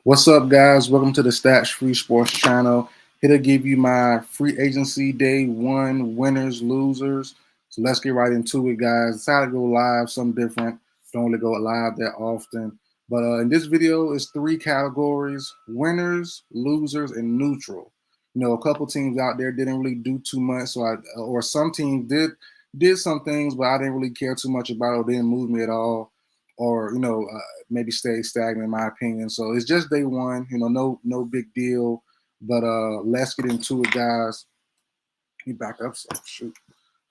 What's up, guys? Welcome to the Stats Free Sports channel. Here to give you my free agency day one winners, losers. So let's get right into it, guys. Decided to go live, something different. Don't really go live that often. But in this video, it's three categories: winners, losers, and neutral. You know, a couple teams out there didn't really do too much, or some teams did some things, but I didn't really care too much about it, or didn't move me at all, or maybe stay stagnant in my opinion. So it's just day one, no big deal. But let's get into it, guys. Let me back up. So shoot.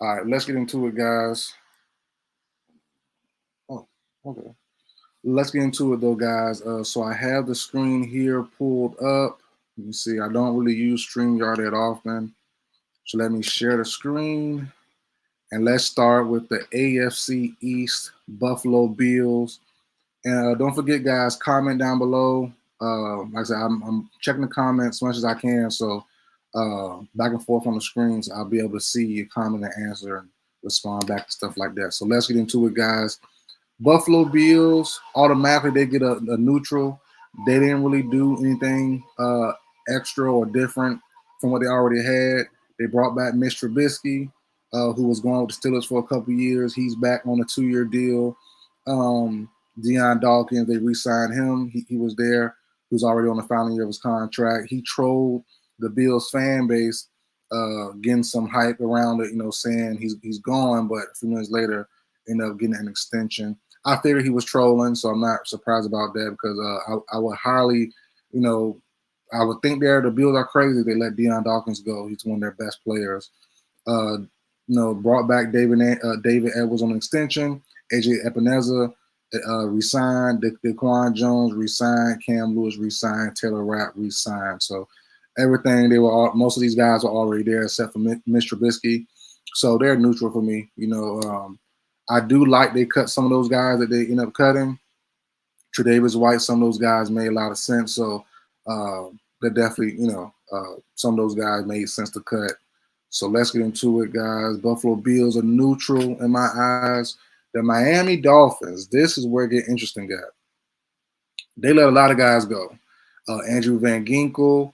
All right, let's get into it, guys. Oh, okay. Let's get into it though, guys. So I have the screen here pulled up. You can see I don't really use StreamYard that often. So let me share the screen. And let's start with the AFC East Buffalo Bills. And don't forget, guys, comment down below. Like I said, I'm checking the comments as much as I can. So back and forth on the screens, I'll be able to see your comment and answer and respond back to stuff like that. So let's get into it, guys. Buffalo Bills, automatically they get a neutral. They didn't really do anything extra or different from what they already had. They brought back Mitch Trubisky, who was going with the Steelers for a couple years. He's back on a 2-year deal. Deion Dawkins, they re-signed him. He was there. He was already on the final year of his contract. He trolled the Bills fan base, getting some hype around it, saying he's gone, but a few minutes later, ended up getting an extension. I figured he was trolling, so I'm not surprised about that because I would highly, I would think the Bills are crazy if they let Deion Dawkins go. He's one of their best players. Brought back David Edwards on an extension. AJ Epineza resigned. Daquan Jones resigned. Cam Lewis resigned. Taylor Rapp resigned. So everything most of these guys are already there except for Mitch Trubisky. So they're neutral for me. I do like they cut some of those guys that they end up cutting. Tre'Davious White, some of those guys made a lot of sense. So they're definitely, some of those guys made sense to cut. So let's get into it, guys. Buffalo Bills are neutral in my eyes. The Miami Dolphins, this is where it gets interesting, guys. They let a lot of guys go. Andrew Van Ginkel,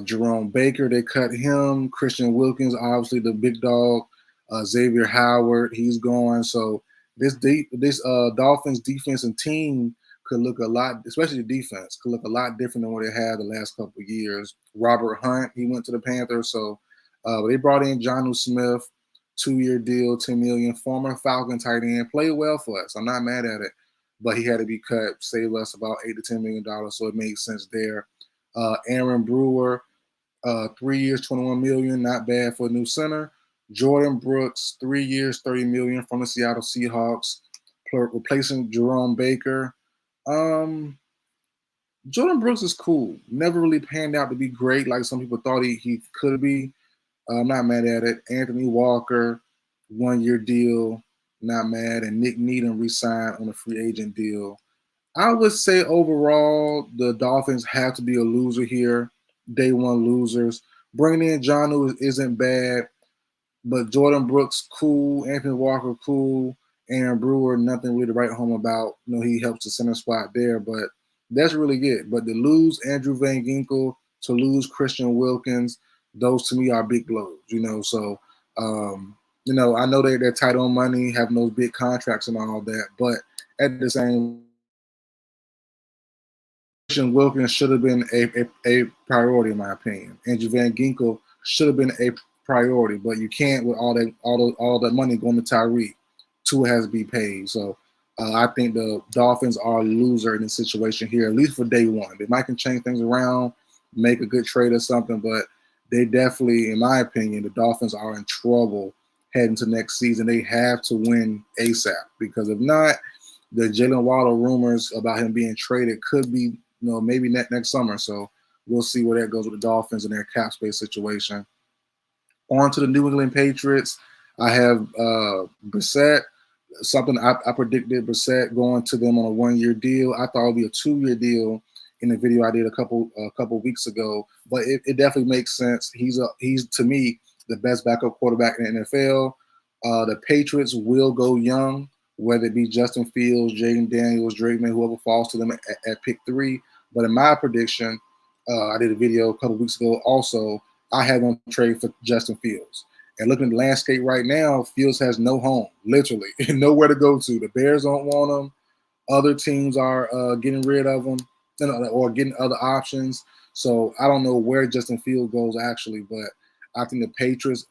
Jerome Baker, they cut him. Christian Wilkins, obviously the big dog. Xavier Howard, he's going. So this Dolphins defense and team could look a lot, especially the defense, could look a lot different than what they had the last couple of years. Robert Hunt, he went to the Panthers. So they brought in Jonnu Smith, 2-year deal, $10 million, former Falcon tight end, played well for us. I'm not mad at it, but he had to be cut, save us about $8 to $10 million. So it made sense there. Aaron Brewer, 3 years, $21 million, not bad for a new center. Jordan Brooks, 3 years, $30 million from the Seattle Seahawks, replacing Jerome Baker. Jordan Brooks is cool. Never really panned out to be great like some people thought he could be. I'm not mad at it. Anthony Walker, 1-year deal, not mad. And Nick Needham re-signed on a free agent deal. I would say overall, the Dolphins have to be a loser here. Day one losers. Bringing in Jonnu isn't bad. But Jordan Brooks, cool. Anthony Walker, cool. Aaron Brewer, nothing really to write home about. He helps the center spot there, but that's really it. But to lose Andrew Van Ginkel, to lose Christian Wilkins, those to me are big blows. So I know they're tight on money, having those big contracts and all that, but at the same, Christian Wilkins should have been a priority in my opinion. Andrew Van Ginkel should have been a priority, but you can't with all that money going to Tyreek. Tua has to be paid. So I think the Dolphins are a loser in this situation here, at least for day one. They might can change things around, make a good trade or something, but they definitely, in my opinion, the Dolphins are in trouble heading to next season. They have to win ASAP because if not, the Jalen Waddle rumors about him being traded could be, maybe next summer. So we'll see where that goes with the Dolphins and their cap space situation. On to the New England Patriots. I have Brissett. Something I predicted Brissett going to them on a 1-year deal. I thought it would be a 2-year deal in the video I did a couple weeks ago, but it definitely makes sense. He's to me the best backup quarterback in the NFL. The Patriots will go young, whether it be Justin Fields, Jaden Daniels, Drake May, whoever falls to them at pick 3. But in my prediction, I did a video a couple weeks ago. Also, I had them trade for Justin Fields. And looking at the landscape right now, Fields has no home, literally, nowhere to go to. The Bears don't want him. Other teams are getting rid of him, or getting other options. So I don't know where Justin Fields goes actually, but I think the Patriots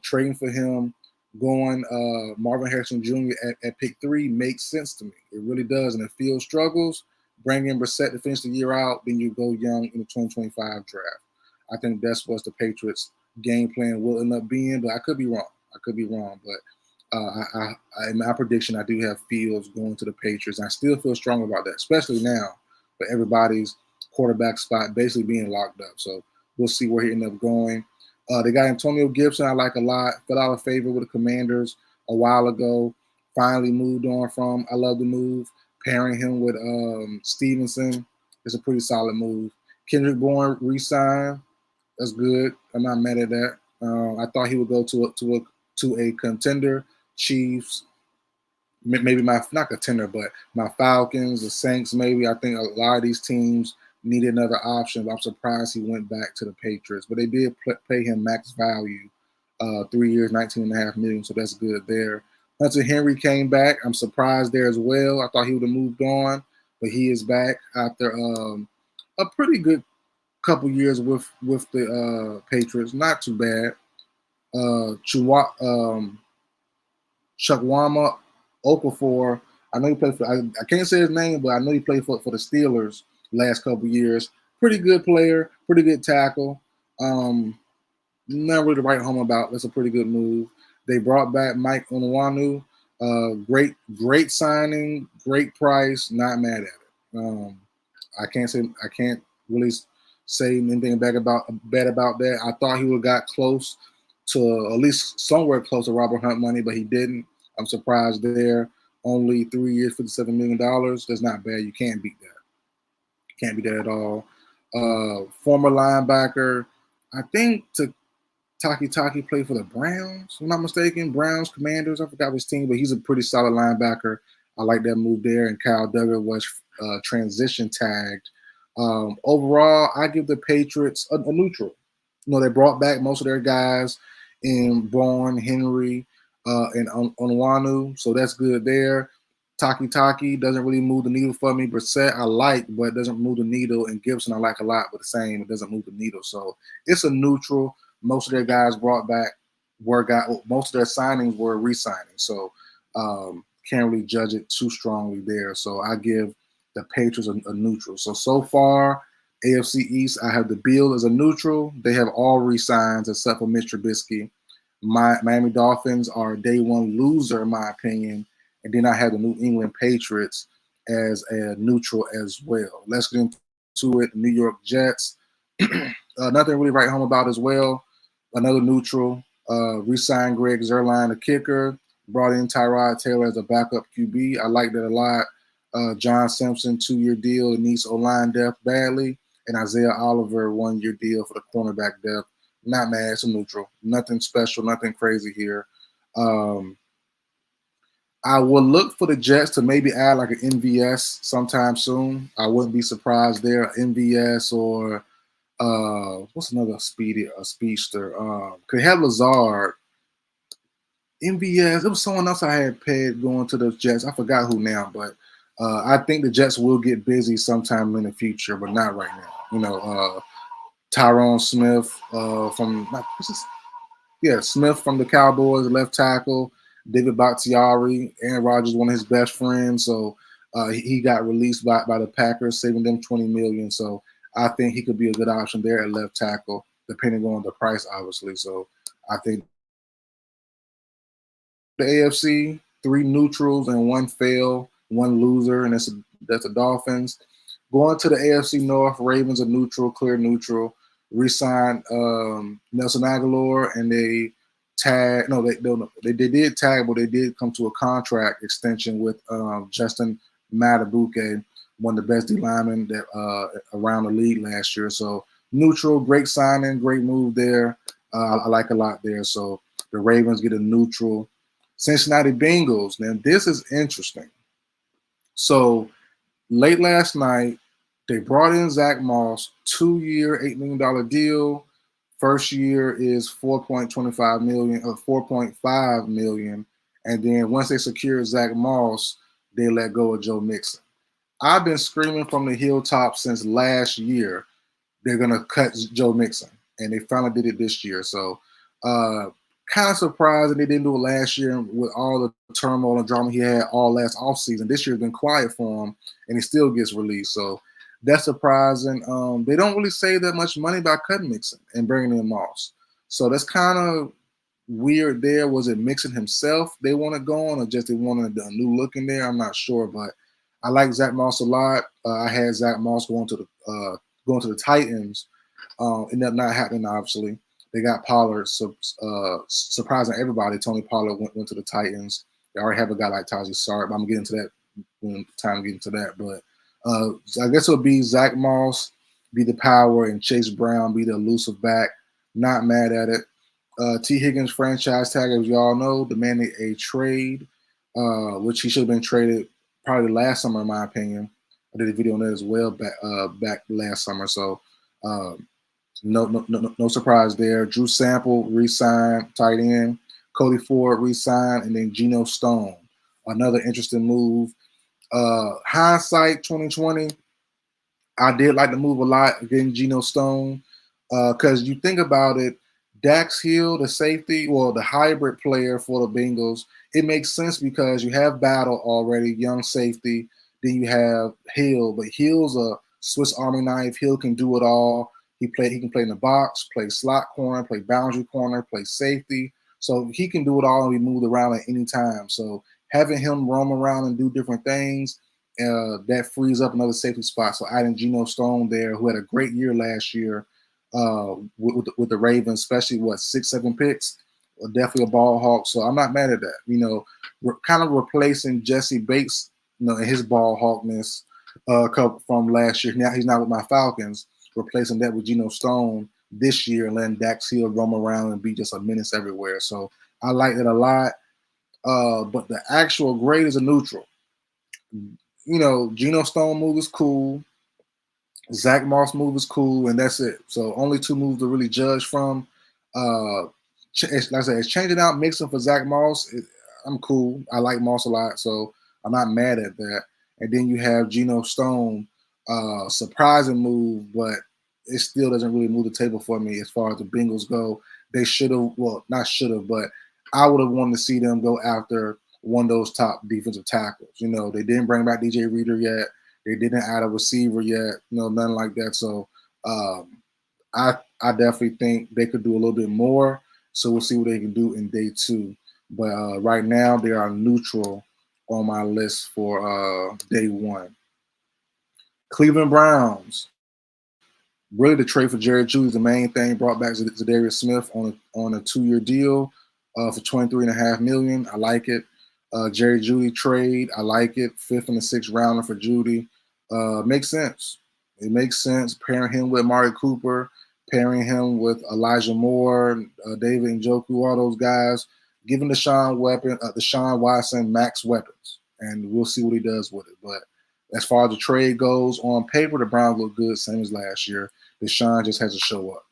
trading for him, going Marvin Harrison Jr. At pick 3 makes sense to me. It really does. And if Fields struggles, bring in Brissett to finish the year out, then you go young in the 2025 draft. I think that's what the Patriots' game plan will end up being, but I could be wrong. I could be wrong, but in my prediction, I do have Fields going to the Patriots. I still feel strong about that, especially now, but everybody's quarterback spot basically being locked up. So we'll see where he ends up going. They got Antonio Gibson, I like a lot. Fell out of favor with the Commanders a while ago. Finally moved on from. I love the move. Pairing him with Stevenson is a pretty solid move. Kendrick Bourne re-signed. That's good. I'm not mad at that. I thought he would go to a contender. Chiefs, maybe my not contender, but my Falcons, the Saints. Maybe I think a lot of these teams need another option. I'm surprised he went back to the Patriots, but they did pay him max value, 3 years, $19.5 million. So that's good there. Hunter Henry came back. I'm surprised there as well. I thought he would have moved on, but he is back after a pretty good couple years with the Patriots. Not too bad. Chukwama Okafor. I know he played for. I can't say his name, but I know he played for the Steelers last couple years. Pretty good player. Pretty good tackle. Not really to write home about. That's a pretty good move. They brought back Mike Onwenu. Great signing. Great price. Not mad at it. I can't really say anything bad about that. I thought he would have got close to at least somewhere close to Robert Hunt money, but he didn't. I'm surprised there. Only 3 years, $57 million. That's not bad. You can't beat that. Can't beat that at all. Former linebacker, I think Taki played for the Browns, if I'm not mistaken. Browns, Commanders, I forgot which team, but he's a pretty solid linebacker. I like that move there. And Kyle Duggar was transition tagged. Overall, I give the Patriots a neutral. They brought back most of their guys in Bourne, Henry, and Onwenu, so that's good there. Taki doesn't really move the needle for me. Brissett I like, but doesn't move the needle. And Gibson I like a lot, but the same, it doesn't move the needle. So it's a neutral. Most of their guys brought back most of their signings were re-signings. So can't really judge it too strongly there. So I give the Patriots a neutral. So far, AFC East, I have the Bills as a neutral. They have all re-signs except for Mitch Trubisky. Miami Dolphins are a day one loser, in my opinion. And then I have the New England Patriots as a neutral as well. Let's get into it. New York Jets. Nothing really write home about as well. Another neutral. Re-signed Greg Zuerlein, a kicker. Brought in Tyrod Taylor as a backup QB. I like that a lot. John Simpson, 2-year deal. It needs O-line depth badly. And Isaiah Oliver, 1-year deal for the cornerback depth. Not mad. It's a neutral. Nothing special. Nothing crazy here. I will look for the Jets to maybe add like an MVS sometime soon. I wouldn't be surprised there. MVS or what's another speedster? Could have Lazard. MVS. It was someone else I had paid going to the Jets. I forgot who now, but I think the Jets will get busy sometime in the future, but not right now. Tyrone Smith Smith from the Cowboys, left tackle. David Bakhtiari, Aaron Rodgers, one of his best friends. So he got released by the Packers, saving them $20 million. So I think he could be a good option there at left tackle, depending on the price, obviously. So I think the AFC, 3 neutrals and 1 fail, 1 loser, and that's the Dolphins. Going to the AFC North, Ravens are neutral, clear neutral. Re-signed Nelson Aguilar, and they did tag, but they did come to a contract extension with Justin Matabuke, one of the best D linemen that around the league last year. So neutral, great signing, great move there. I like a lot there. So the Ravens get a neutral. Cincinnati Bengals. Now this is interesting. So late last night, They brought in Zach Moss, 2-year, $8 million deal. First year is 4.25 million or 4.5 million. And then once they secure Zach Moss, they let go of Joe Mixon. I've been screaming from the hilltop since last year they're gonna cut Joe Mixon, and they finally did it this year. So, kind of surprised that they didn't do it last year with all the turmoil and drama he had all last offseason. This year's been quiet for him, and he still gets released. So that's surprising. They don't really save that much money by cutting Mixon and bringing in Moss. So that's kind of weird there. Was it Mixon himself they want to go on, or just they wanted a new look in there? I'm not sure, but I like Zach Moss a lot. I had Zach Moss going to the Titans. Ended up not happening, obviously. They got Pollard, surprising everybody. Tony Pollard went to the Titans. They already have a guy like Tajay Sark, but I'm getting to that when time getting to that. But I guess it'll be Zach Moss be the power and Chase Brown be the elusive back. Not mad at it. T. Higgins franchise tag, as y'all know, demanded a trade, which he should have been traded probably last summer, in my opinion. I did a video on that as well back last summer. So no surprise there. Drew Sample re-signed, tight end. Cody Ford re-signed, and then Geno Stone, another interesting move. Hindsight 2020, I did like the move a lot, getting Geno Stone, because you think about it, Dax Hill, the safety, well, the hybrid player for the Bengals, it makes sense because you have Battle already, young safety. Then you have Hill, but Hill's a Swiss Army knife. Hill can do it all. He can play in the box, play slot corner, play boundary corner, play safety. So he can do it all and be moved around at any time. So having him roam around and do different things, that frees up another safety spot. So adding Geno Stone there, who had a great year last year with the Ravens, especially 6-7 picks, definitely a ball hawk. So I'm not mad at that. We're kind of replacing Jesse Bates, and his ball hawkness from last year. Now he's not with my Falcons, replacing that with Geno Stone this year and letting Dax Hill roam around and be just a menace everywhere. So I like it a lot. But the actual grade is a neutral. Geno Stone move is cool. Zach Moss move is cool, and that's it. So only two moves to really judge from. Like I said, it's changing out Mixon for Zach Moss. I'm cool. I like Moss a lot, so I'm not mad at that. And then you have Geno Stone, surprising move, but it still doesn't really move the table for me as far as the Bengals go. They should have, well, not should have, but I would have wanted to see them go after one of those top defensive tackles. They didn't bring back DJ Reader yet. They didn't add a receiver yet. Nothing like that. So I definitely think they could do a little bit more. So we'll see what they can do in day 2. But right now they are neutral on my list for day 1. Cleveland Browns. Really, the trade for Jerry Jeudy is the main thing. Brought back Zadarius Smith on a 2-year deal for $23.5 million. I like it. Jerry Jeudy trade, I like it. 5th and the 6th rounder for Jeudy. Makes sense. It makes sense pairing him with Amari Cooper, pairing him with Elijah Moore, David Njoku, all those guys, giving Deshaun Watson max weapons, and we'll see what he does with it. But as far as the trade goes, on paper, the Browns look good, same as last year. Deshaun just has to show up,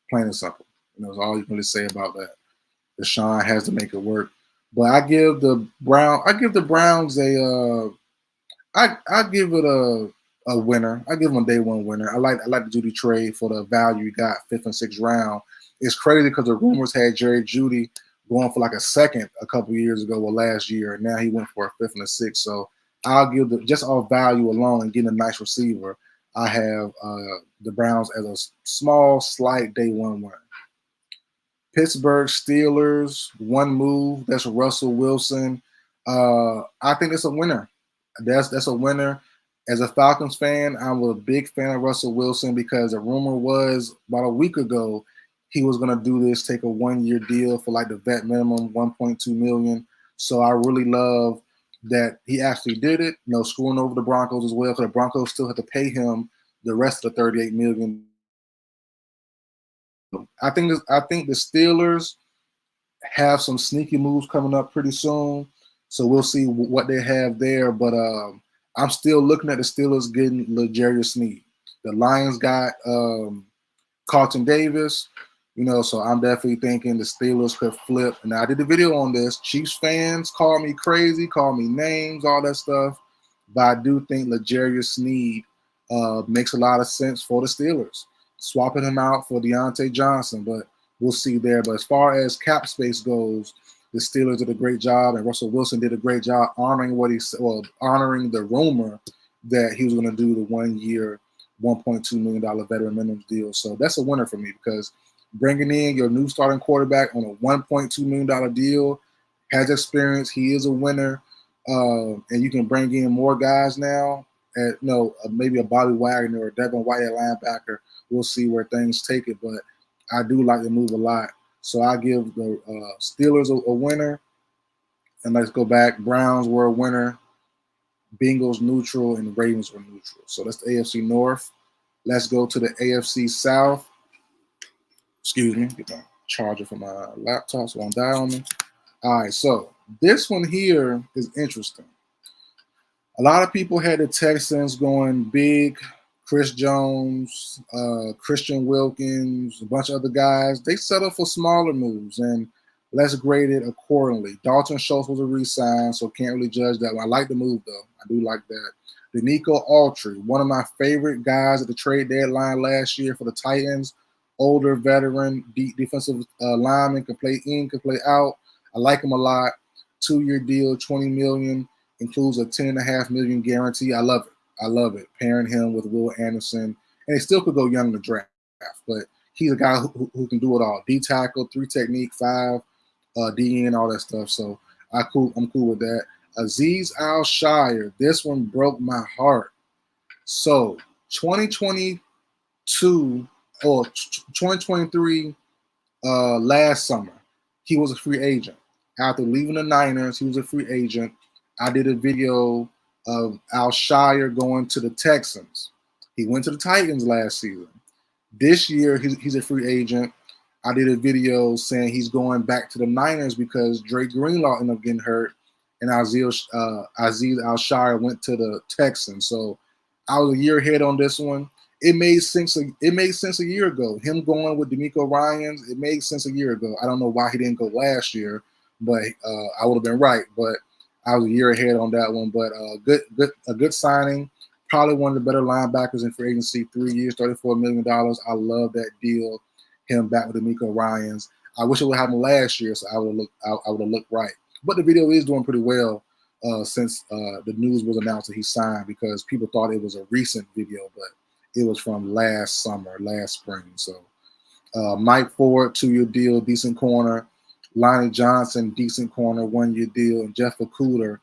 plain and simple. That's all you can really say about that. Deshaun has to make it work. But I give the Browns I give it a winner. I give them a day 1 winner. I like the Jeudy trade for the value you got, 5th and 6th round. It's crazy because the rumors had Jerry Jeudy going for like a 2nd a couple years ago or last year. And now he went for a 5th and a 6th. So I'll give just off value alone and getting a nice receiver, I have the Browns as a small, slight day 1 winner. Pittsburgh Steelers, 1 move. That's Russell Wilson. I think it's a winner. That's a winner. As a Falcons fan, I'm a big fan of Russell Wilson because the rumor was about a week ago he was going to do this, take a 1-year deal for like the vet minimum, $1.2 million. So I really love that he actually did it. Screwing over the Broncos as well, because the Broncos still have to pay him the rest of the $38 million. I think the Steelers have some sneaky moves coming up pretty soon, so we'll see what they have there. But I'm still looking at the Steelers getting L'Jarius Sneed. The Lions got Carlton Davis. So I'm definitely thinking the Steelers could flip. And I did a video on this. Chiefs fans call me crazy, call me names, all that stuff. But I do think L'Jarius Sneed makes a lot of sense for the Steelers. Swapping him out for Deontay Johnson, but we'll see there. But as far as cap space goes, the Steelers did a great job, and Russell Wilson did a great job honoring honoring the rumor that he was going to do the 1 year, $1.2 million veteran minimum deal. So that's a winner for me because bringing in your new starting quarterback on a $1.2 million deal, has experience. He is a winner, and you can bring in more guys now. At maybe a Bobby Wagner or Devin White at linebacker. We'll see where things take it, but I do like the move a lot. So I give the Steelers a winner, and let's go back. Browns were a winner, Bengals neutral, and the Ravens were neutral. So that's the AFC North. Let's go to the AFC South. Excuse me, get my charger for my laptop so it won't die on me. All right, so this one here is interesting. A lot of people had the Texans going big. Chris Jones, Christian Wilkins, a bunch of other guys. They settled for smaller moves, and let's grade it accordingly. Dalton Schultz was a re-sign, so can't really judge that one. I like the move, though. I do like that. Denico Autry, one of my favorite guys at the trade deadline last year for the Titans. Older veteran, defensive lineman, can play in, can play out. I like him a lot. 2-year deal, $20 million, includes a $10.5 million guarantee. I love it. I love it. Pairing him with Will Anderson, and they still could go young in the draft, but he's a guy who can do it all. D tackle, 3 technique, 5 DN, all that stuff. So I'm cool with that. Azeez Al-Shire, this one broke my heart. So 2022 or 2023, last summer, he was a free agent. After leaving the Niners, he was a free agent. I did a video of Al-Shire going to the Texans. He went to the Titans last season. This year, he's a free agent. I did a video saying he's going back to the Niners because Drake Greenlaw ended up getting hurt, and Azeez Al-Shire went to the Texans. So I was a year ahead on this one. It made sense. It made sense a year ago. Him going with D'Amico Ryans, it made sense a year ago. I don't know why he didn't go last year, but I would have been right. But I was a year ahead on that one. But a good signing. Probably one of the better linebackers in free agency. 3 years, $34 million. I love that deal. Him back with D'Amico Ryans. I wish it would happen last year, so I would have looked right. But the video is doing pretty well since the news was announced that he signed, because people thought it was a recent video, but it was from last summer, last spring. So Mike Ford, 2-year deal, decent corner. Lonnie Johnson, decent corner, 1-year deal. And Jeff Okuda,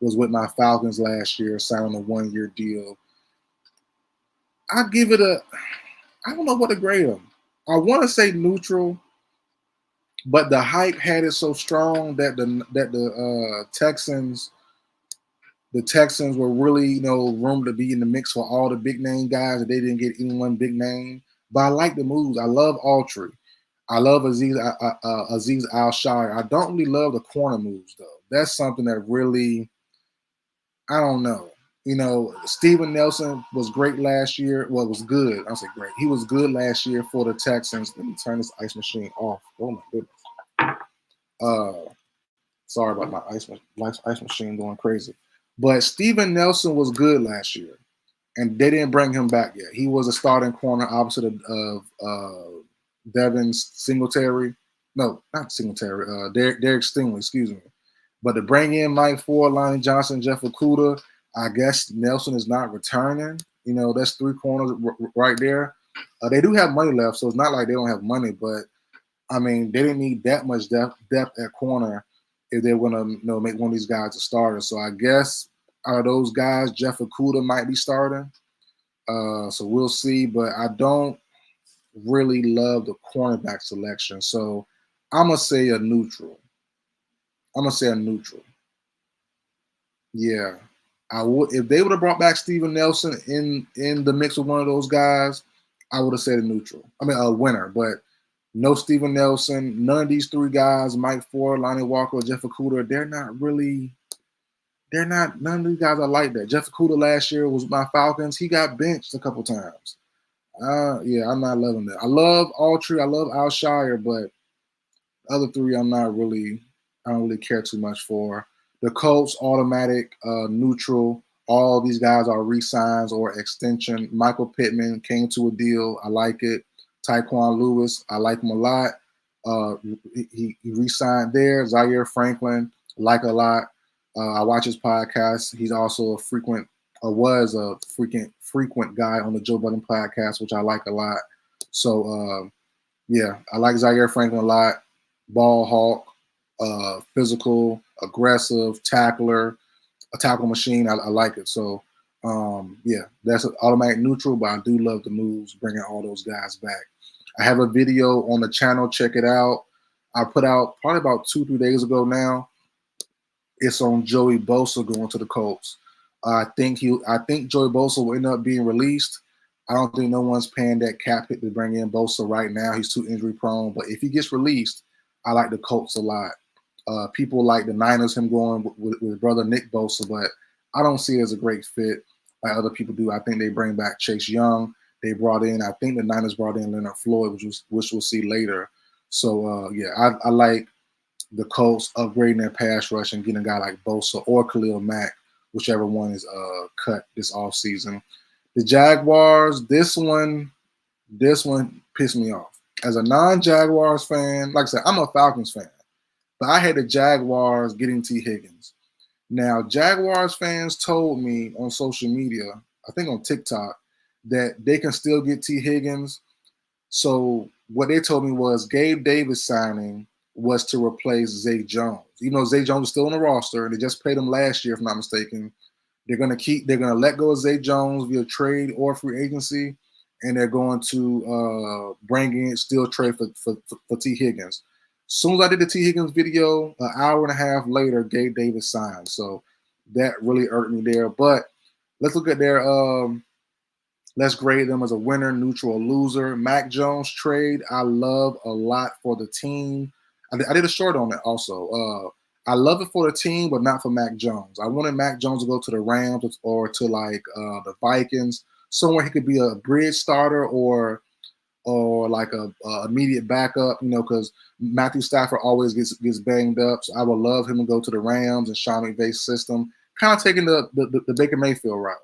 was with my Falcons last year, signing a 1-year deal. I give it I don't know what to grade him. I want to say neutral, but the hype had it so strong that the Texans were really, rumored to be in the mix for all the big name guys, and they didn't get anyone big name. But I like the moves. I love Autry. I love Azeez Al-Shire. I don't really love the corner moves, though. That's something that really, I don't know. Steven Nelson was great last year. Well, was good. I'll say great. He was good last year for the Texans. Let me turn this ice machine off. Oh, my goodness. Sorry about my ice machine going crazy. But Steven Nelson was good last year, and they didn't bring him back yet. He was a starting corner opposite of Devin Singletary. No, not Singletary. Derek Stingley, excuse me. But to bring in Mike Ford, Lonnie Johnson, Jeff Okuda, I guess Nelson is not returning. That's 3 corners right there. They do have money left, so it's not like they don't have money. But, I mean, they didn't need that much depth at corner if they were going to make one of these guys a starter. So I guess out of those guys, Jeff Okuda might be starting. So we'll see. But I don't really love the cornerback selection. So I'm going to say a neutral. Yeah. I would, if they would have brought back Steven Nelson in the mix with one of those guys, I would have said a neutral. I mean, a winner. But no Steven Nelson, none of these 3 guys, Mike Ford, Lonnie Walker, Jeff Okuda, they're not really They're not. None of these guys are like that. Jeff Okudah last year was my Falcons. He got benched a couple times. Yeah, I'm not loving that. I love Autry. I love Alshire, but other three, I'm not really. I don't really care too much for. The Colts, automatic, neutral. All these guys are re-signs or extension. Michael Pittman came to a deal. I like it. Tyquan Lewis, I like him a lot. Uh, he re-signed there. Zaire Franklin, like a lot. I watch his podcast. He's also a frequent, was a frequent guy on the Joe Budden podcast, which I like a lot. So yeah, I like Zaire Franklin a lot. Ball hawk, physical, aggressive, tackler, a tackle machine. I like it. So yeah, that's an automatic neutral, but I do love the moves, bringing all those guys back. I have a video on the channel. Check it out. I put out probably about 2-3 days ago now. It's on Joey Bosa going to the Colts. I think Joey Bosa will end up being released. I don't think no one's paying that cap hit to bring in Bosa right now. He's too injury prone. But if he gets released, I like the Colts a lot. People like the Niners, him going with his brother Nick Bosa, but I don't see it as a great fit like other people do. I think they bring back Chase Young. They brought in, I think the Niners brought in Leonard Floyd, which we'll see later. So yeah, I like the Colts upgrading their pass rush and getting a guy like Bosa or Khalil Mack, whichever one is cut this offseason. The Jaguars, this one pissed me off. As a non-Jaguars fan, like I said, I'm a Falcons fan, but I had the Jaguars getting T. Higgins. Now, Jaguars fans told me on social media, I think on TikTok, that they can still get T. Higgins. So what they told me was Gabe Davis signing was to replace Zay Jones. Even though Zay Jones is still on the roster, and they just paid him last year, if I'm not mistaken. They're gonna let go of Zay Jones via trade or free agency, and they're going to bring in still trade for T. Higgins. As soon as I did the T. Higgins video, an hour and a half later, Gabe Davis signed. So that really irked me there. But let's look at their let's grade them as a winner, neutral, or loser. Mac Jones trade, I love a lot for the team. I did a short on it also. I love it for the team, but not for Mac Jones. I wanted Mac Jones to go to the Rams or to like the Vikings, somewhere he could be a bridge starter or like a immediate backup. You know, because Matthew Stafford always gets banged up. So I would love him to go to the Rams and Sean McVay's system, kind of taking the Baker Mayfield route.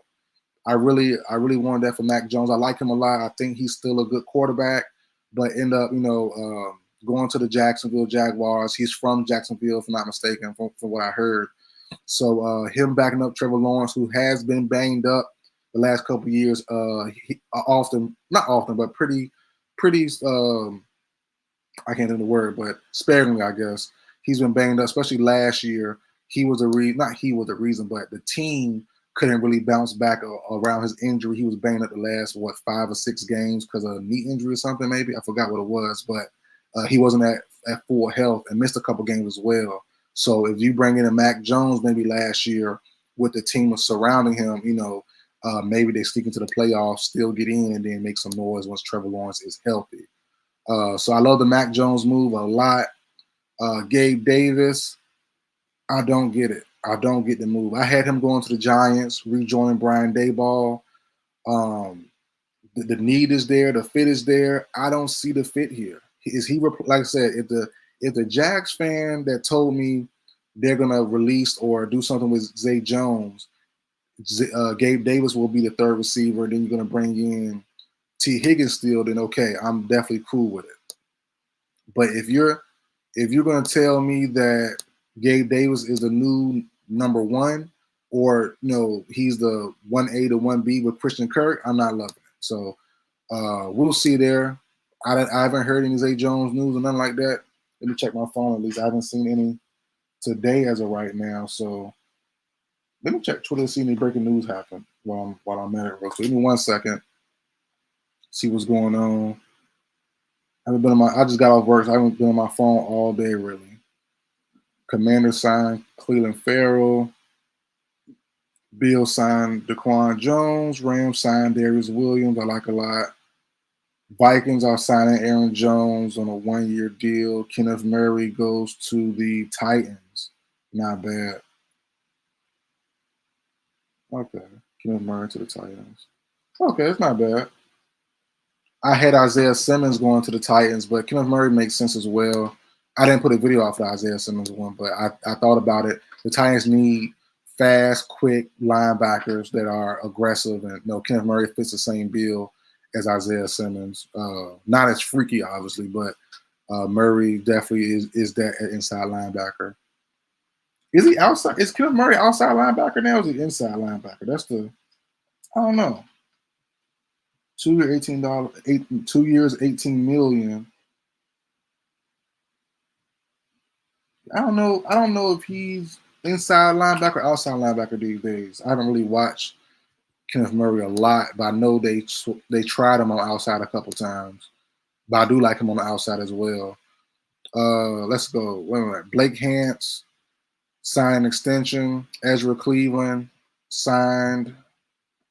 I really wanted that for Mac Jones. I like him a lot. I think he's still a good quarterback, but end up, going to the Jacksonville Jaguars. He's from Jacksonville, if I'm not mistaken, from what I heard. So him backing up Trevor Lawrence, who has been banged up the last couple of years, not often, but pretty, I can't think of the word, but sparingly, I guess. He's been banged up, especially last year. Not he was the reason, but the team couldn't really bounce back around his injury. He was banged up the last, 5 or 6 games because of a knee injury or something, maybe. I forgot what it was, but he wasn't at full health and missed a couple games as well. So if you bring in a Mac Jones maybe last year with the team surrounding him, maybe they sneak into the playoffs, still get in, and then make some noise once Trevor Lawrence is healthy. So I love the Mac Jones move a lot. Gabe Davis, I don't get it. I don't get the move. I had him going to the Giants, rejoining Brian Daboll. The need is there, the fit is there. I don't see the fit here. Is he like I said? If the Jags fan that told me they're gonna release or do something with Zay Jones, Gabe Davis will be the third receiver. Then you're gonna bring in T. Higgins still. Then okay, I'm definitely cool with it. But if you're going to tell me that Gabe Davis is the new number one, or he's the 1A to 1B with Christian Kirk, I'm not loving it. So we'll see there. I haven't heard any Zay Jones news or nothing like that. Let me check my phone at least. I haven't seen any today as of right now. So let me check Twitter to see any breaking news happen while I'm at it real quick. Give me 1 second. See what's going on. I just got off work. So I haven't been on my phone all day, really. Commander signed Cleveland Farrell. Bill signed Daquan Jones. Rams signed Darius Williams. I like a lot. Vikings are signing Aaron Jones on a 1-year deal. Kenneth Murray goes to the Titans. Not bad. Okay. Kenneth Murray to the Titans. Okay, it's not bad. I had Isaiah Simmons going to the Titans, but Kenneth Murray makes sense as well. I didn't put a video off the Isaiah Simmons one, but I thought about it. The Titans need fast, quick linebackers that are aggressive, and no, Kenneth Murray fits the same bill as Isaiah Simmons. Not as freaky, obviously, but Murray definitely is that inside linebacker. Is he outside? Is Kenneth Murray outside linebacker now? Or is he inside linebacker? That's the I don't know. 2 year $18, 2 years, 18 million. I don't know. I don't know if he's inside linebacker, outside linebacker these days. I haven't really watched Kenneth Murray a lot, but I know they tried him on outside a couple times. But I do like him on the outside as well. Let's go. Wait a minute. Blake Hance signed extension. Ezra Cleveland signed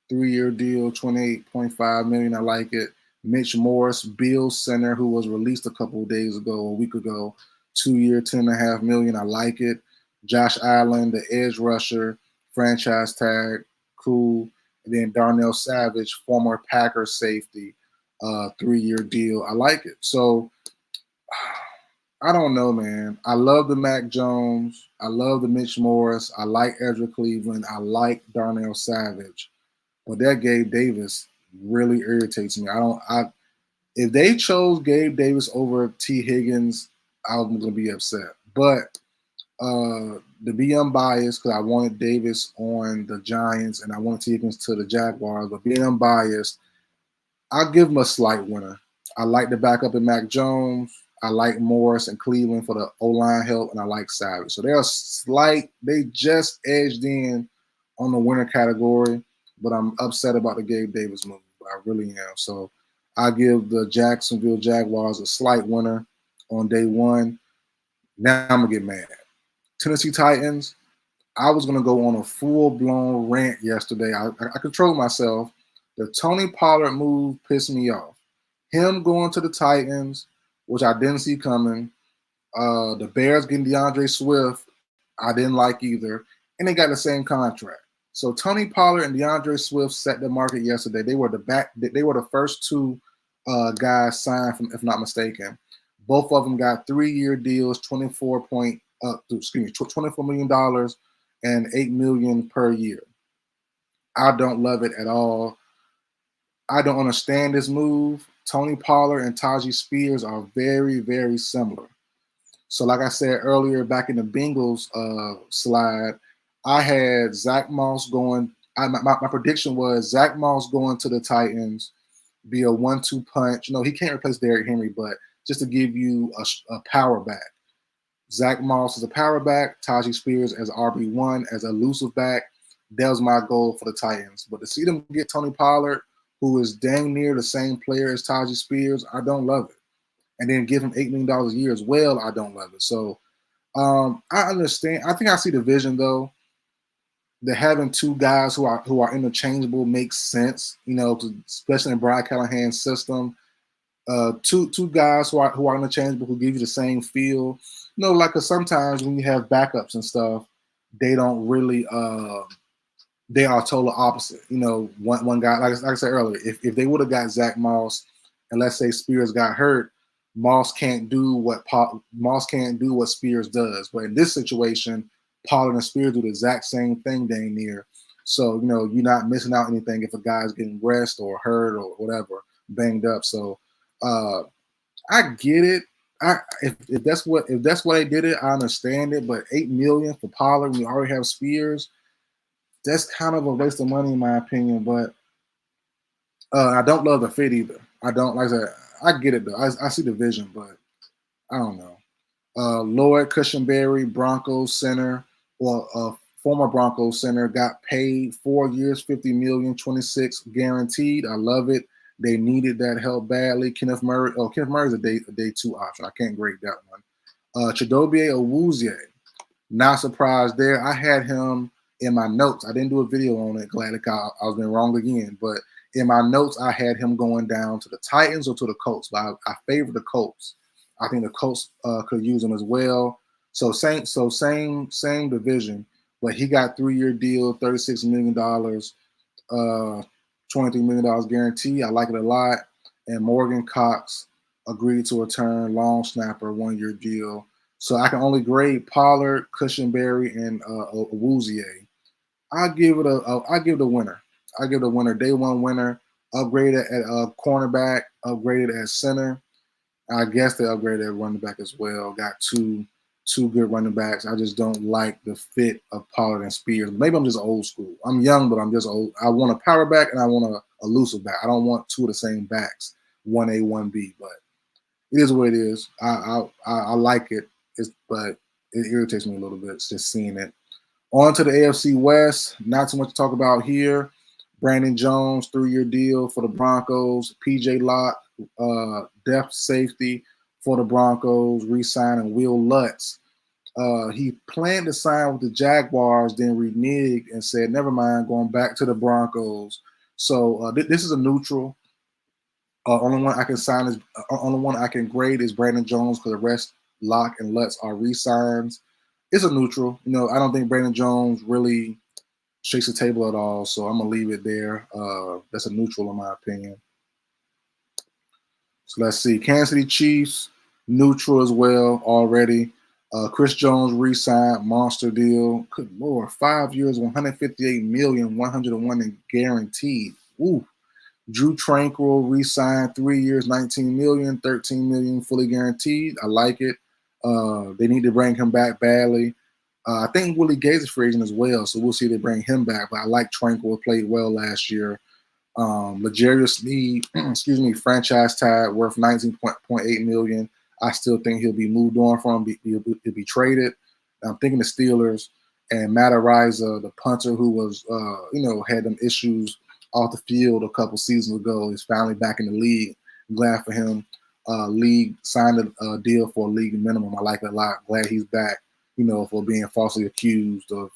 3 year deal, 28.5 million. I like it. Mitch Morse, Bills center, who was released a couple of days ago, a week ago, 2 year, 10.5 million. I like it. Josh Allen, the edge rusher, franchise tag, cool. And then Darnell Savage, former Packers safety, 3 year deal. I like it. So I don't know, man. I love the Mac Jones. I love the Mitch Morris. I like Ezra Cleveland. I like Darnell Savage. But that Gabe Davis really irritates me. If they chose Gabe Davis over T. Higgins, I was gonna be upset. But to be unbiased, because I wanted Davis on the Giants and I wanted T. Higgins to the Jaguars, but being unbiased, I'll give him a slight winner. I like the backup in Mac Jones. I like Morris and Cleveland for the O-line help, and I like Savage. So they're slight. They just edged in on the winner category, but I'm upset about the Gabe Davis move. I really am. So I give the Jacksonville Jaguars a slight winner on day one. Now I'm gonna get mad. Tennessee Titans. I was gonna go on a full-blown rant yesterday. I controlled myself. The Tony Pollard move pissed me off. Him going to the Titans, which I didn't see coming. The Bears getting DeAndre Swift, I didn't like either. And they got the same contract. So Tony Pollard and DeAndre Swift set the market yesterday. They were the first two guys signed from, if not mistaken. Both of them got 3 year deals, $24 million and $8 million per year. I don't love it at all. I don't understand this move. Tony Pollard and Tajee Spears are very, very similar. So, like I said earlier, back in the Bengals slide, I had Zach Moss going. My prediction was Zach Moss going to the Titans, be a 1-2 punch. No, he can't replace Derrick Henry, but just to give you a power back. Zach Moss as a power back, Tajee Spears as RB1, as a elusive back. That was my goal for the Titans. But to see them get Tony Pollard, who is dang near the same player as Tajee Spears, I don't love it. And then give him $8 million a year as well, I don't love it. So I understand. I think I see the vision though. That having two guys who are interchangeable makes sense, especially in Brian Callahan's system. Two guys who are interchangeable who give you the same feel. Like sometimes when you have backups and stuff, they don't really they are total opposite. One guy, like I said earlier, if they would have got Zach Moss and let's say Spears got hurt, Moss can't do what Spears does. But in this situation, Pollard and Spears do the exact same thing dang near. So, you're not missing out anything if a guy's getting rest or hurt or whatever, banged up. So I get it. If that's what they did it, I understand it. But $8 million for Pollard when you already have Spears, that's kind of a waste of money in my opinion. But I don't love the fit either. I don't like that. I get it though. I see the vision, but I don't know. Lloyd Cushenberry, Broncos center, or former Broncos center, got paid 4 years, $50 million, 26 guaranteed. I love it. They needed that help badly. Kenneth Murray is a day two option. I can't grade that one. Chidobe Awuzie, not surprised there. I had him in my notes. I didn't do a video on it. Glad I was been wrong again. But in my notes, I had him going down to the Titans or to the Colts. But I favor the Colts. I think the Colts could use him as well. So same division. but he got 3-year deal, $36 million, $23 million guarantee. I like it a lot. And Morgan Cox agreed to a return, long snapper, 1-year deal. So I can only grade Pollard, Cushenberry, and Awuzie. I give it a winner. I give it a winner. Day one winner. Upgraded at cornerback. Upgraded at center. I guess they upgraded at running back as well. Got two good running backs. I just don't like the fit of Pollard and Spears. Maybe I'm just old school. I'm young, but I'm just old. I want a power back and I want a elusive back. I don't want two of the same backs, 1A, 1B. But it is what it is. I like it, but it irritates me a little bit just seeing it. On to the AFC West. Not too much to talk about here. Brandon Jones, 3-year deal for the Broncos. PJ Locke, depth safety for the Broncos, re-signing Will Lutz. He planned to sign with the Jaguars, then reneged and said, never mind, going back to the Broncos. So this is a neutral. Only one I can sign is only one I can grade is Brandon Jones, because the rest, Locke and Lutz, are re-signs. It's a neutral. I don't think Brandon Jones really shakes the table at all, so I'm gonna leave it there. That's a neutral in my opinion. So let's see. Kansas City Chiefs, neutral as well already. Chris Jones re-signed, monster deal. Good Lord, 5 years, $158 million, 101 in guaranteed. Ooh. Drew Tranquil re-signed, 3 years, $19 million, $13 million fully guaranteed. I like it. They need to bring him back badly. I think Willie Gates is free agent as well, so we'll see if they bring him back. But I like Tranquil, played well last year. L'Jarius Sneed, franchise tag worth $19.8 million. I still think he'll be moved on from. He'll be traded. I'm thinking the Steelers and Matt Ariza, the punter who was, had them issues off the field a couple seasons ago, is finally back in the league. I'm glad for him. League signed a deal for a league minimum. I like it a lot. Glad he's back. For being falsely accused of,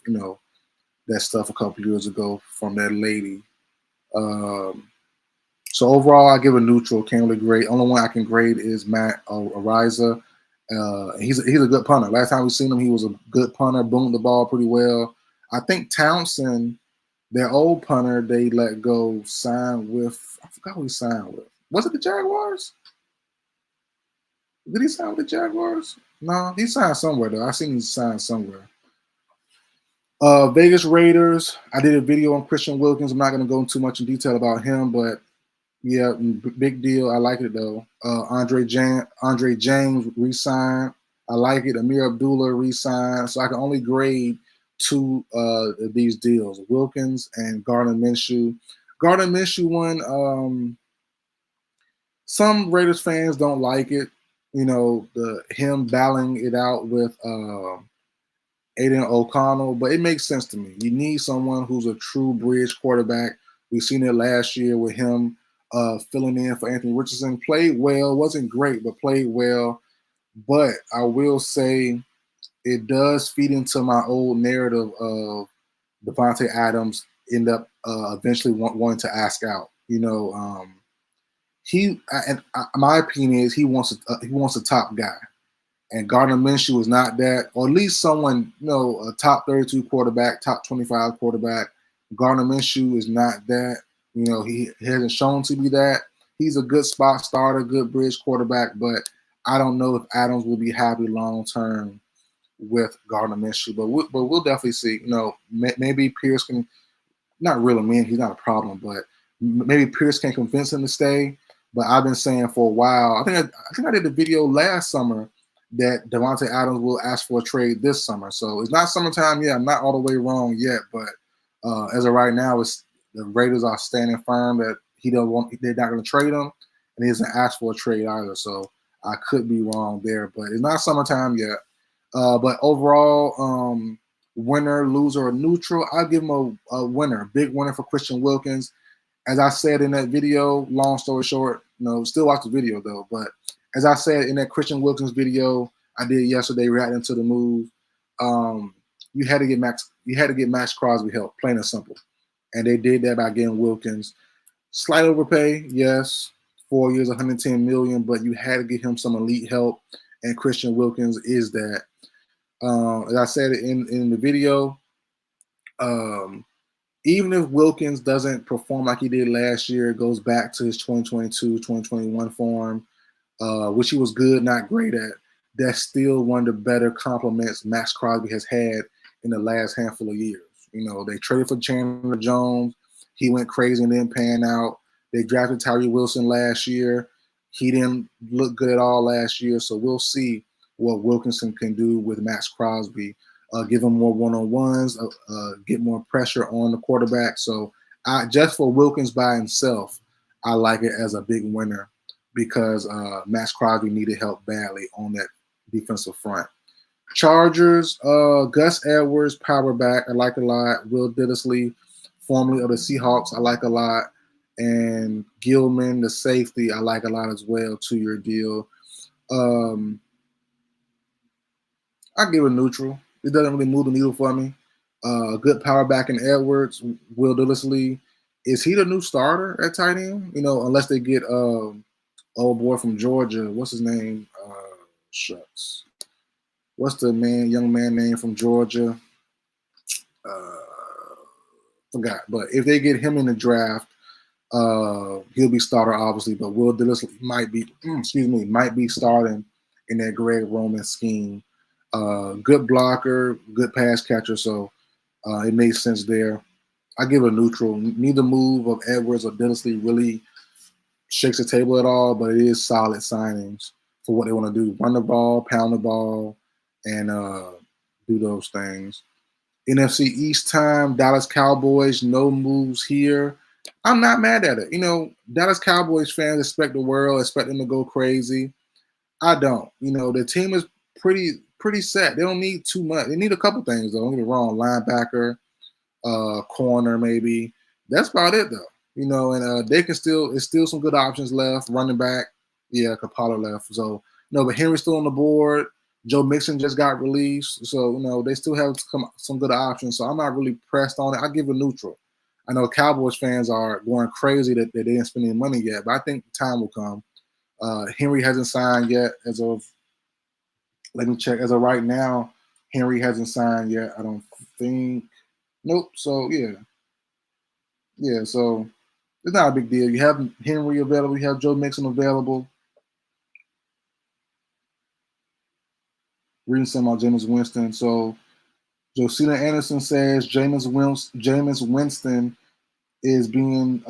that stuff a couple years ago from that lady. So overall, I give a neutral. Can't really grade. Only one I can grade is Matt Ariza. He's a good punter. Last time we seen him, he was a good punter. Boomed the ball pretty well. I think Townsend, their old punter, they let go. Signed with, I forgot who he signed with. Was it the Jaguars? Did he sign with the Jaguars? No, he signed somewhere though. I seen he signed somewhere. Vegas Raiders. I did a video on Christian Wilkins. I'm not going to go into too much in detail about him, but yeah, big deal. I like it though. Andre James re-signed. I like it. Amir Abdullah re-signed. So I can only grade two of these deals: Wilkins and Gardner Minshew. Gardner Minshew one. Some Raiders fans don't like it. Him battling it out with Aiden O'Connell, but it makes sense to me. You need someone who's a true bridge quarterback. We've seen it last year with him filling in for Anthony Richardson. Played well, wasn't great, but played well. But I will say it does feed into my old narrative of Devontae Adams end up eventually wanting to ask out. My opinion is he wants a top guy. And Gardner Minshew is not that, or at least someone, a top 32 quarterback, top 25 quarterback. Gardner Minshew is not that. He hasn't shown to be that. He's a good spot starter, good bridge quarterback, but I don't know if Adams will be happy long term with Gardner Minshew. But we'll definitely see. Maybe Pierce can not reel him in. He's not a problem, but maybe Pierce can convince him to stay. But I've been saying for a while. I think I did a video last summer that Devontae Adams will ask for a trade this summer. So it's not summertime yet. I'm not all the way wrong yet, but as of right now, the Raiders are standing firm that they're not going to trade him, and he hasn't asked for a trade either. So I could be wrong there, but it's not summertime yet. But overall, winner, loser, or neutral, I'll give him a winner. Big winner for Christian Wilkins. As I said in that video, long story short, still watch the video though, but as I said in that Christian Wilkins video I did yesterday reacting to the move, you had to get Max Crosby help, plain and simple. And they did that by getting Wilkins. Slight overpay, yes. 4 years, $110 million, but you had to get him some elite help, and Christian Wilkins is that. As I said in the video, Um, Even if Wilkins doesn't perform like he did last year, goes back to his 2022, 2021 form, which he was good, not great at, that's still one of the better compliments Max Crosby has had in the last handful of years. You know, they traded for Chandler Jones. He went crazy and didn't pan out. They drafted Tyree Wilson last year. He didn't look good at all last year. So we'll see what Wilkinson can do with Max Crosby. Give him more one-on-ones, get more pressure on the quarterback. So just for Wilkins by himself, I like it as a big winner because Max Crosby needed help badly on that defensive front. Chargers, Gus Edwards, power back, I like a lot. Will Diddley, formerly of the Seahawks, I like a lot. And Gilman, the safety, I like a lot as well. 2-year deal. I give it neutral. It doesn't really move the needle for me. Good power back in Edwards, Will Diddley. Is he the new starter at tight end? You know, unless they get old boy from Georgia. What's his name? Shucks. What's the young man name from Georgia? Forgot. But if they get him in the draft, he'll be starter obviously. But Will Diddley might be starting in that Greg Roman scheme. Good blocker, good pass catcher, so it makes sense there. I give a neutral. Neither move of Edwards or Diddley really shakes the table at all, but it is solid signings for what they want to do. Run the ball, pound the ball, and do those things. NFC East time, Dallas Cowboys, no moves here. I'm not mad at it. You know, Dallas Cowboys fans expect the world, expect them to go crazy. I don't. You know, the team is pretty set. They don't need too much. They need a couple things though. Don't get me wrong. Linebacker, corner maybe. That's about it though. You know, and they can still. It's still some good options left. Running back, yeah, Kapala left. So no, but Henry's still on the board. Joe Mixon just got released, so you know they still have some good options. So I'm not really pressed on it. I give a neutral. I know Cowboys fans are going crazy that they didn't spend any money yet, but I think time will come. Henry hasn't signed yet as of, let me check, as of right now, Henry hasn't signed yet, I don't think. Nope. So yeah, so it's not a big deal. You have Henry available, you have Joe Mixon available. Reading some about Jameis Winston. So Josina Anderson says Jameis Winston is being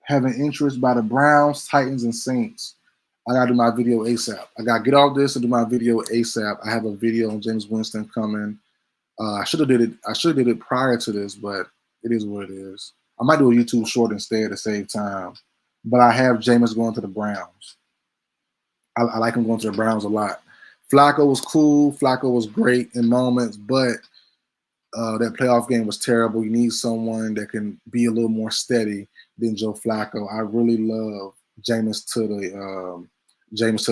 having interest by the Browns, Titans, and Saints. I gotta do my video ASAP. I gotta get off this and do my video ASAP. I have a video on Jameis Winston coming. I should have did it. I should have did it prior to this, but it is what it is. I might do a YouTube short instead to save time. But I have Jameis going to the Browns. I like him going to the Browns a lot. Flacco was cool. Flacco was great in moments, but that playoff game was terrible. You need someone that can be a little more steady than Joe Flacco. I really love Jameis to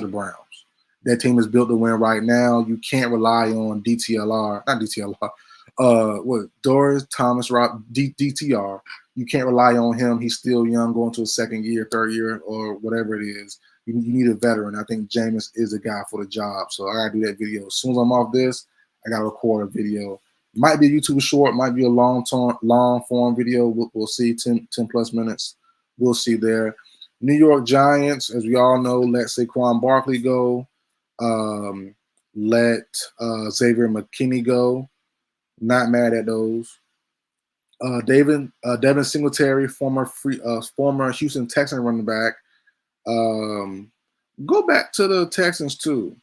the Browns. That team is built to win right now. You can't rely on not DTLR. Doris Thomas DTR. You can't rely on him. He's still young, going to a second year, third year, or whatever it is. You need a veteran. I think Jameis is the guy for the job. So I gotta do that video. As soon as I'm off this, I gotta record a video. Might be a YouTube short, might be a long form video. We'll see, 10 plus minutes. We'll see there. New York Giants, as we all know, let Saquon Barkley go. Let Xavier McKinney go. Not mad at those. Devin Singletary, former Houston Texan running back. Go back to the Texans too.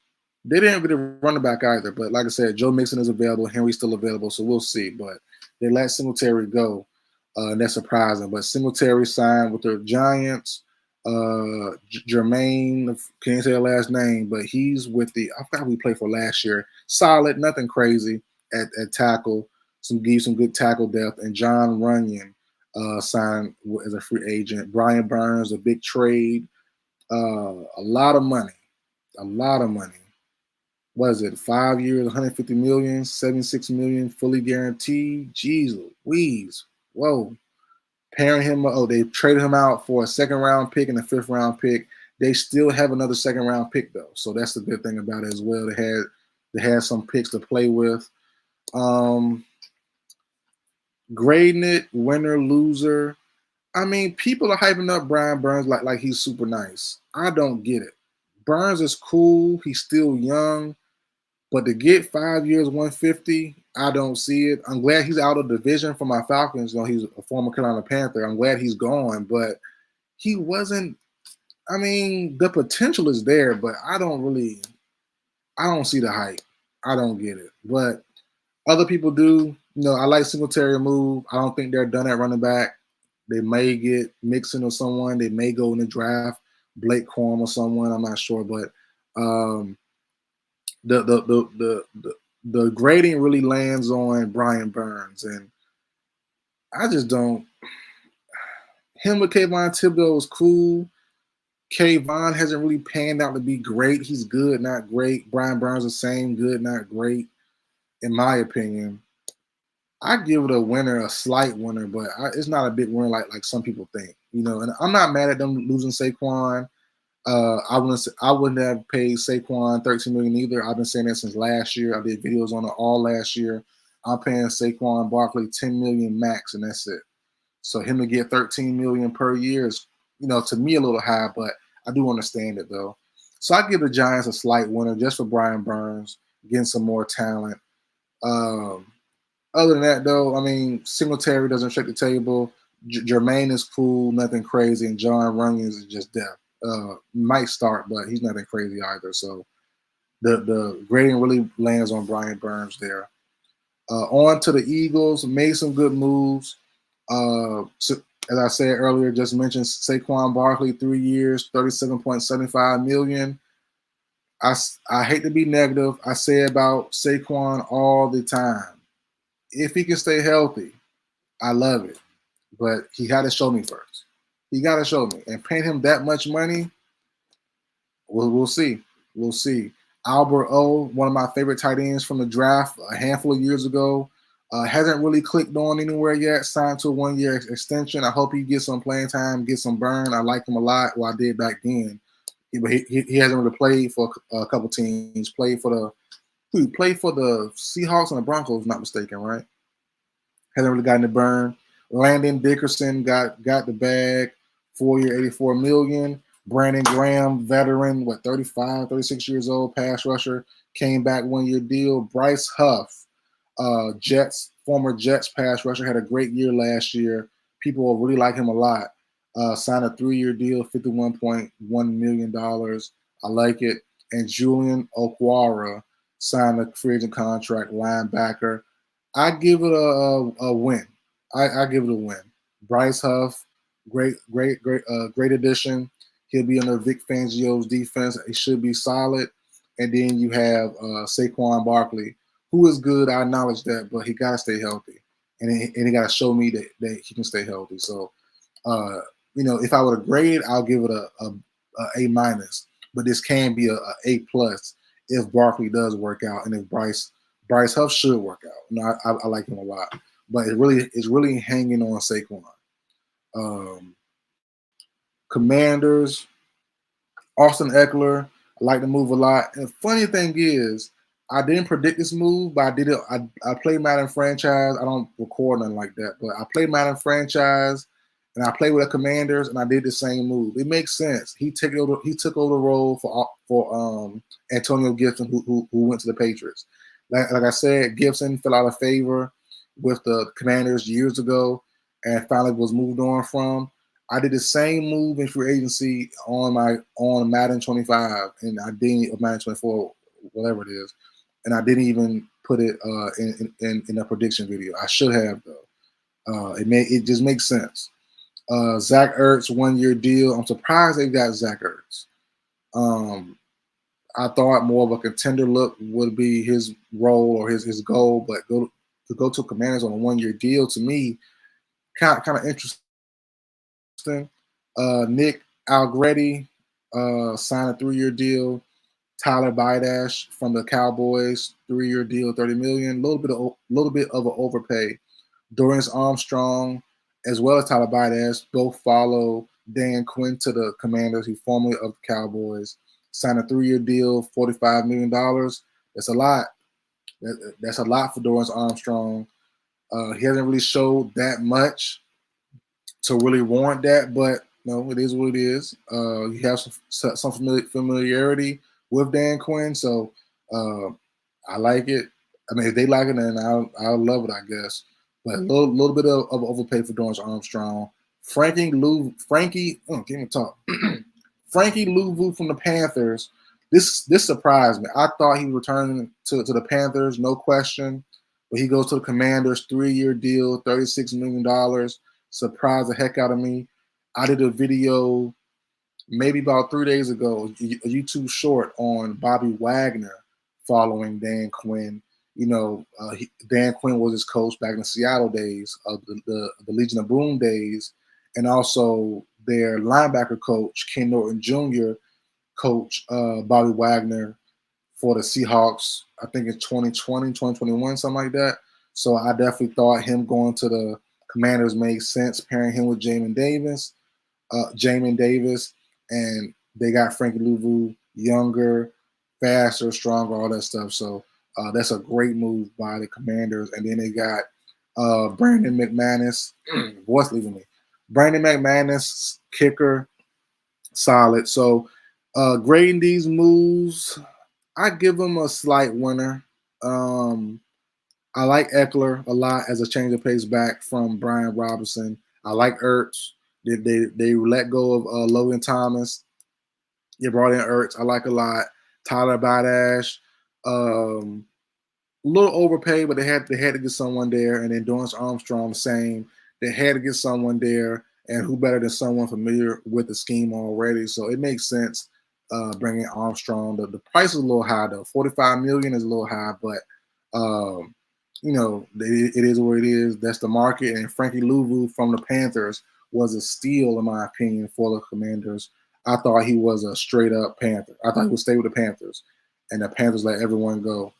They didn't get a running back either, but like I said, Joe Mixon is available. Henry's still available, so we'll see. But they let Singletary go, and that's surprising. But Singletary signed with the Giants. Jermaine, can't say the last name, but he's with I forgot who we played for last year. Solid, nothing crazy at tackle. Some good tackle depth. And John Runyon signed as a free agent. Brian Burns, a big trade. A lot of money. What is it? 5 years, 150 million, 76 million, fully guaranteed. Jeez Louise. Whoa. Pairing him, they traded him out for a second round pick and a fifth round pick. They still have another second round pick though. So that's the good thing about it as well. They had some picks to play with. Grading it, winner, loser. I mean, people are hyping up Brian Burns like he's super nice. I don't get it. Burns is cool. He's still young, but to get 5 years, 150, I don't see it. I'm glad he's out of division for my Falcons. You know, he's a former Carolina Panther. I'm glad he's gone, but he wasn't. I mean, the potential is there, but I don't see the hype. I don't get it. But other people do. You know, I like Singletary move. I don't think they're done at running back. They may get Mixon or someone. They may go in the draft, Blake Corum or someone. I'm not sure, but um, the grading really lands on Brian Burns, and I just don't. Him with Kayvon Thibodeau is cool. Kayvon hasn't really panned out to be great. He's good, not great. Brian Burns the same, good, not great, in my opinion. I give it a winner, a slight winner, but it's not a big winner like some people think. You know, and I'm not mad at them losing Saquon. I wouldn't have paid Saquon 13 million either. I've been saying that since last year. I did videos on it all last year. I'm paying Saquon Barkley 10 million max, and that's it. So him to get 13 million per year is, you know, to me a little high, but I do understand it though. So I give the Giants a slight winner just for Brian Burns getting some more talent. Um, Other than that, though, I mean, Singletary doesn't shake the table. Jermaine is cool, nothing crazy, and John Runyon is just death. Might start, but he's nothing crazy either. So the grading really lands on Brian Burns there. On to the Eagles, made some good moves. So, as I said earlier, just mentioned Saquon Barkley, 3 years, 37.75 million. I hate to be negative. I say about Saquon all the time. If he can stay healthy, I love it. But he got to show me first. He got to show me. And paying him that much money, we'll see. We'll see. Albert O, one of my favorite tight ends from the draft a handful of years ago, hasn't really clicked on anywhere yet. Signed to a 1 year extension. I hope he gets some playing time, get some burn. I like him a lot. Well, I did back then. But he hasn't really played for a couple teams. Played for the Seahawks and the Broncos, not mistaken, right? Hasn't really gotten the burn. Landon Dickerson got the bag, 4 year, 84 million. Brandon Graham, veteran, 35, 36 years old, pass rusher, came back 1 year deal. Bryce Huff, former Jets pass rusher, had a great year last year. People really like him a lot. Signed a 3 year deal, $51.1 million. I like it. And Julian Okwara signed a free agent contract, linebacker. I give it a win. I give it a win. Bryce Huff, great addition. He'll be under Vic Fangio's defense. It should be solid. And then you have Saquon Barkley, who is good. I acknowledge that, but he got to stay healthy, and he got to show me that he can stay healthy. So, you know, if I were to grade, I'll give it a minus. But this can be a A plus if Barkley does work out, and if Bryce Huff should work out. You know, I like him a lot, but it's really hanging on Saquon. Um, Commanders, Austin Eckler, I like the move a lot. And the funny thing is, I didn't predict this move, but I did it. I play Madden franchise. I don't record nothing like that, but I play Madden franchise, and I play with the Commanders, and I did the same move. It makes sense. He took over the role for Antonio Gibson, who went to the Patriots. Like I said, Gibson fell out of favor with the Commanders years ago, and finally was moved on from. I did the same move in free agency on Madden 25, and I didn't Madden 24, whatever it is, and I didn't even put it in a prediction video. I should have though. It just makes sense. Zach Ertz 1 year deal. I'm surprised they got Zach Ertz. I thought more of a contender look would be his role or his goal, but to go to Commanders on a 1 year deal to me kind of interesting. Nick Algretti signed a 3 year deal. Tyler Bidash from the Cowboys, 3 year deal, 30 million. Little bit of an overpay. Dorrance Armstrong, as well as Tyler Bidash, both follow Dan Quinn to the Commanders. He formerly of the Cowboys. Signed a 3 year deal, $45 million. That's a lot. That's a lot for Dorrance Armstrong. He hasn't really showed that much to really warrant that, but no, it is what it is. You have some familiarity with Dan Quinn, so uh, I like it. I mean, if they like it, then I'll love it, I guess. But a little bit of overpay for Dorrance Armstrong. Can't even talk. Frankie Louvu from the Panthers. This surprised me. I thought he was returning to the Panthers, no question. But he goes to the Commanders, 3-year deal, $36 million. Surprised the heck out of me. I did a video maybe about 3 days ago, a YouTube short on Bobby Wagner following Dan Quinn. Dan Quinn was his coach back in the Seattle days, of the Legion of Boom days, and also their linebacker coach, Ken Norton Jr., coach Bobby Wagner for the Seahawks, I think in 2020, 2021, something like that. So I definitely thought him going to the Commanders made sense, pairing him with Jamin Davis, and they got Frankie Louvu, younger, faster, stronger, all that stuff. So that's a great move by the Commanders. And then they got Brandon McManus, voice leaving me. Brandon McManus, kicker, solid. So grading these moves, I give them a slight winner. I like Eckler a lot as a change of pace back from Brian Robinson. I like Ertz. They let go of Logan Thomas. You brought in Ertz. I like a lot. Tyler Badash. A little overpaid, but they had to get someone there. And then Dorrance Armstrong, same. They had to get someone there, and who better than someone familiar with the scheme already? So it makes sense bringing Armstrong. The price is a little high though. $45 million is a little high, but it is what it is. That's the market. And Frankie Louvu from the Panthers was a steal, in my opinion, for the Commanders. I thought he was a straight up Panther. I thought he would stay with the Panthers, and the Panthers let everyone go.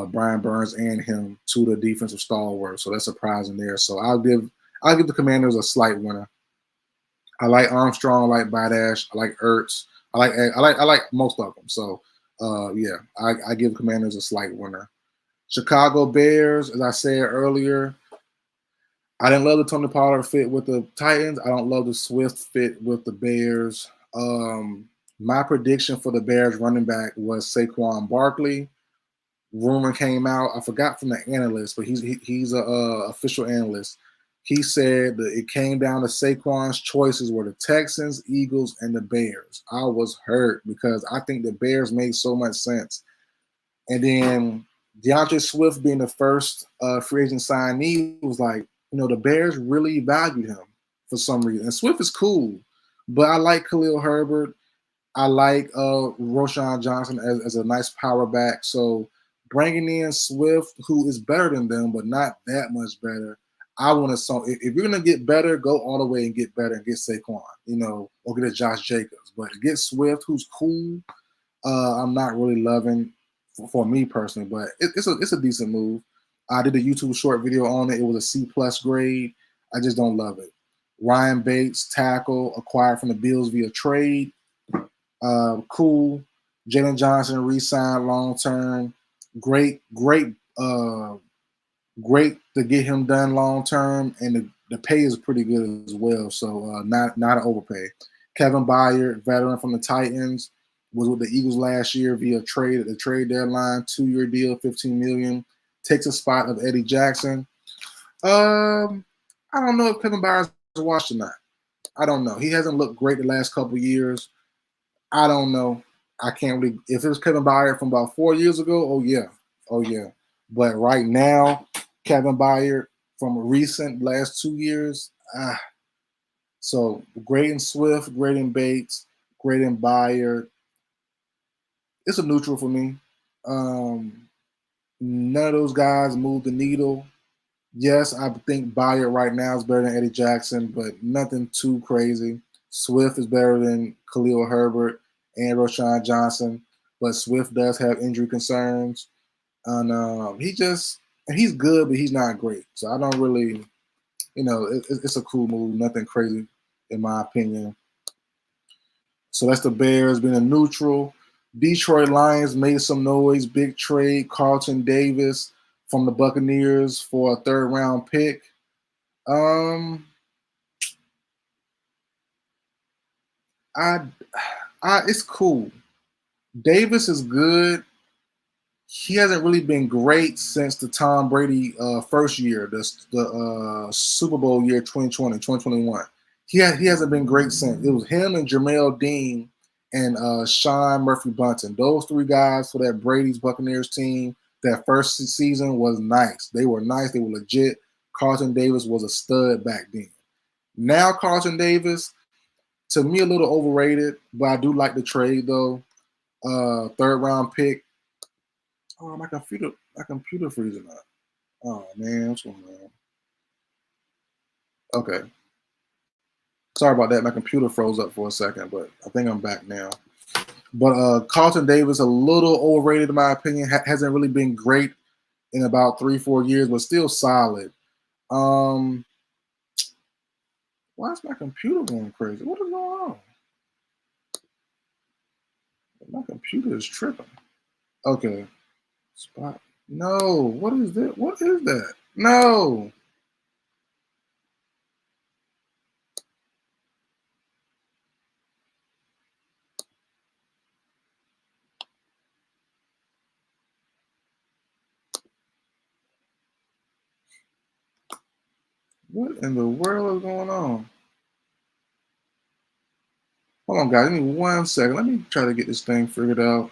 Brian Burns and him to the defensive stalwart. So that's surprising there. So I'll give the Commanders a slight winner. I like Armstrong, I like Badash, I like Ertz, I like most of them. So I give Commanders a slight winner. Chicago Bears, as I said earlier, I didn't love the Tony Pollard fit with the Titans. I don't love the Swift fit with the Bears. My prediction for the Bears running back was Saquon Barkley. Rumor came out, I forgot from the analyst, but he's a official analyst. He said that it came down to Saquon's choices were the Texans, Eagles, and the Bears. I was hurt because I think the Bears made so much sense. And then DeAndre Swift being the first free agent signee was like, the Bears really valued him for some reason. And Swift is cool, but I like Khalil Herbert. I like Roschon Johnson as a nice power back. So bringing in Swift, who is better than them, but not that much better. I want to. If you're gonna get better, go all the way and get better and get Saquon, or get a Josh Jacobs. But to get Swift, who's cool, I'm not really loving for me personally. But it's a decent move. I did a YouTube short video on it. It was a C+ grade. I just don't love it. Ryan Bates, tackle, acquired from the Bills via trade. Cool. Jalen Johnson re-signed long term. Great to get him done long term, and the pay is pretty good as well. So not an overpay. Kevin Byard, veteran from the Titans, was with the Eagles last year via trade at the trade deadline. 2-year deal, $15 million. Takes a spot of Eddie Jackson. I don't know if Kevin Byard's washed or not. I don't know. He hasn't looked great the last couple of years. I don't know. I can't really. If it was Kevin Byard from about 4 years ago, oh yeah. But right now, Kevin Byard from recent last 2 years, So grading Swift, grading Bates, grading Byard, it's a neutral for me. None of those guys move the needle. Yes, I think Byard right now is better than Eddie Jackson, but nothing too crazy. Swift is better than Khalil Herbert and Roschon Johnson, but Swift does have injury concerns. And he's good, but he's not great. So I don't really, it's a cool move, nothing crazy in my opinion. So that's the Bears being a neutral. Detroit Lions made some noise, big trade. Carlton Davis from the Buccaneers for a third round pick. Um, I, it's cool. Davis is good. He hasn't really been great since the Tom Brady first year, the Super Bowl year 2020, 2021. He hasn't been great since. It was him and Jamel Dean and Sean Murphy Bunting. Those three guys for that Brady's Buccaneers team. That first season was nice. They were nice. They were legit. Carlton Davis was a stud back then. Now Carlton Davis, to me, a little overrated, but I do like the trade though. Third round pick. Oh, my computer freezing up. Oh man, what's going on? Okay, sorry about that. My computer froze up for a second, but I think I'm back now. But Carlton Davis, a little overrated in my opinion. Hasn't really been great in about 3-4 years, but still solid. Um, why is my computer going crazy? What is going on? My computer is tripping. Okay, spot. No, what is that? What is that? No. What in the world is going on? Hold on, guys. Give me 1 second. Let me try to get this thing figured out.